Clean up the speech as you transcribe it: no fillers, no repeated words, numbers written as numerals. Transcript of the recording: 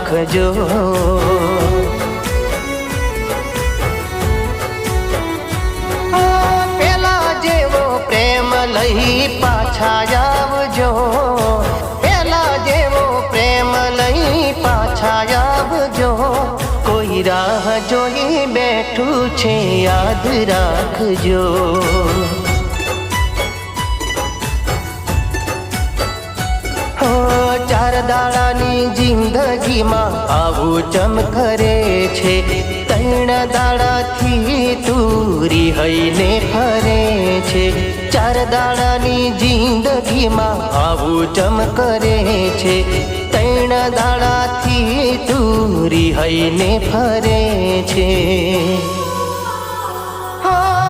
રાખજો। પેલા જેવો પ્રેમ લઈ પાછા આવજો, પેલા જેવો પ્રેમ લઈ પાછા આવજો। કોઈ રાહ જોઈ બેઠું છે યાદ રાખજો। ચાર દાડાની જિંદગીમાં આવું ચમકરે છે, ત્રણ દાડાથી તુરી હઈને ફરે છે। ચાર દાડાની જિંદગીમાં આવું ચમકરે છે, ત્રણ દાડાથી તુરી હઈને ફરે છે।